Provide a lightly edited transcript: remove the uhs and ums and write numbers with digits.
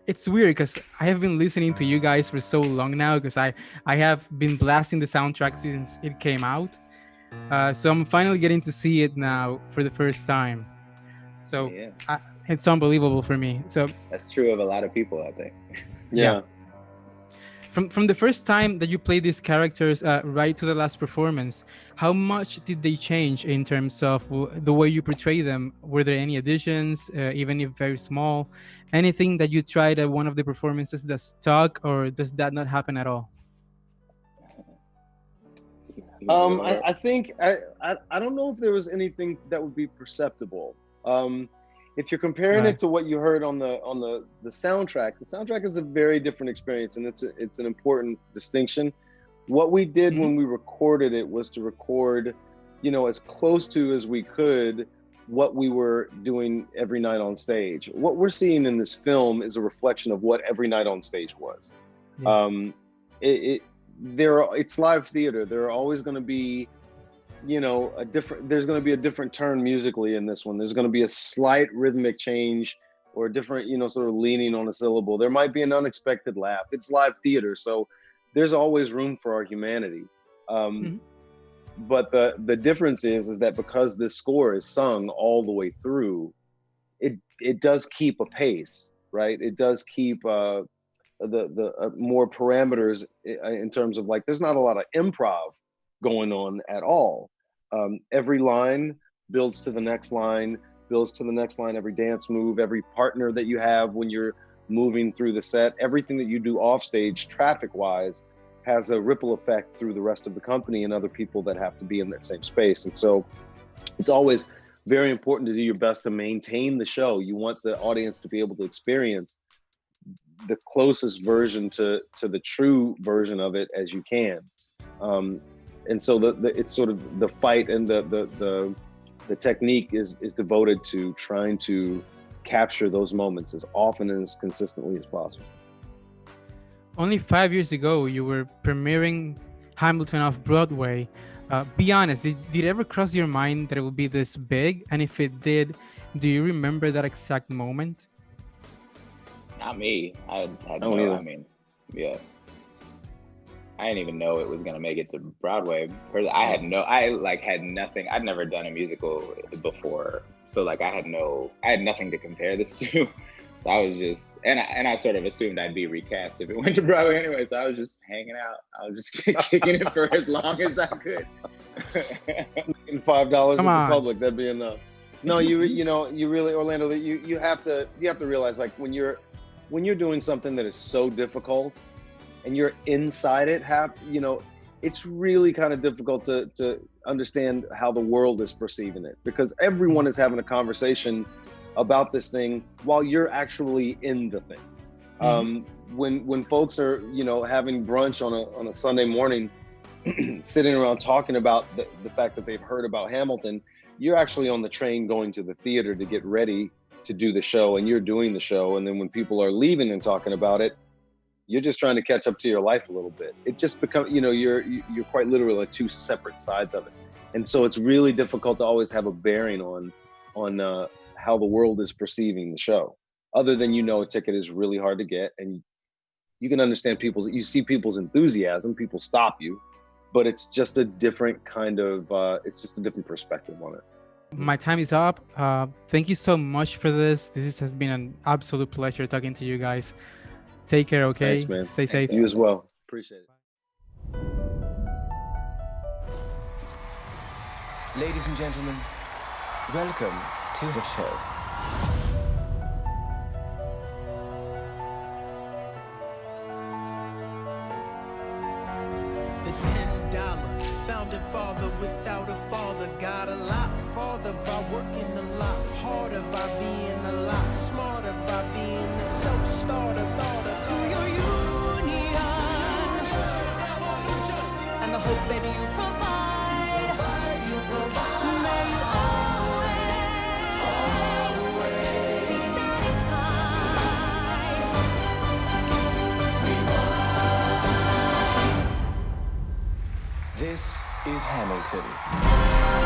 It's weird because I have been listening to you guys for so long now because I have been blasting the soundtrack since it came out. So I'm finally getting to see it now for the first time. So Yeah, it's unbelievable for me. So that's true of a lot of people, I think. yeah, Yeah. from the first time that you played these characters right to the last performance, how much did they change in terms of the way you portray them? Were there any additions, even if very small? Anything that you tried at one of the performances that stuck, or does that not happen at all? You want to go? I think I don't know if there was anything that would be perceptible. Um, if you're comparing Right. it to what you heard on the soundtrack, the soundtrack is a very different experience, and it's an important distinction. What we did Hmm. when we recorded it was to record, as close to as we could what we were doing every night on stage. What we're seeing in this film is a reflection of what every night on stage was. Yeah. Um, it it's live theater. There are always going to be, a different. There's going to be a different turn musically in this one. There's going to be a slight rhythmic change or a different, sort of leaning on a syllable. There might be an unexpected laugh. It's live theater, so there's always room for our humanity. Um, Hmm. but the difference is that because this score is sung all the way through, it does keep a pace, right? It does keep the more parameters in terms of, like, there's not a lot of improv going on at all. Every line builds to the next line, builds to the next line. Every dance move, every partner that you have when you're moving through the set, everything that you do off stage, traffic wise, has a ripple effect through the rest of the company and other people that have to be in that same space. And so it's always very important to do your best to maintain the show. You want the audience to be able to experience the closest version to the true version of it as you can. And so it's sort of the fight and the technique is devoted to trying to capture those moments as often and as consistently as possible. Only 5 years ago, you were premiering Hamilton off Broadway. Be honest, did it ever cross your mind that it would be this big? And if it did, do you remember that exact moment? Not me. I had I don't no. I either. mean, yeah. I didn't even know it was gonna make it to Broadway. I had no. I like had nothing. I'd never done a musical before, so like I had nothing to compare this to. So I was just, and I sort of assumed I'd be recast if it went to Broadway anyway. So I was just hanging out. I was just kicking it for as long as I could. And $5 Come at the on. public, that'd be enough. No, you really, Orlando, that you have to realize, like, when you're doing something that is so difficult and you're inside it, it's really kind of difficult to understand how the world is perceiving it, because everyone is having a conversation about this thing while you're actually in the thing. Mhm. When folks are, having brunch on a Sunday morning, sitting around talking about the fact that they've heard about Hamilton, you're actually on the train going to the theater to get ready to do the show, and you're doing the show. And then when people are leaving and talking about it, you're just trying to catch up to your life a little bit. It just becomes, you're quite literally like two separate sides of it. And so it's really difficult to always have a bearing on how the world is perceiving the show. Other than, a ticket is really hard to get, and you can understand you see people's enthusiasm, people stop you, but it's just a different kind of, it's just a different perspective on it. My time is up. Thank you so much for this. Has been an absolute pleasure talking to you guys. Take care, Thanks, okay? man. Stay Thanks, safe. You as Orlando. well. Appreciate it. Ladies and gentlemen, welcome to the show. The $10 founding father without a father got a lot farther by working a lot harder, by being a lot smarter, by being a self-starter. To your union and the hope that you provide. May you always be satisfied. This is Hamilton.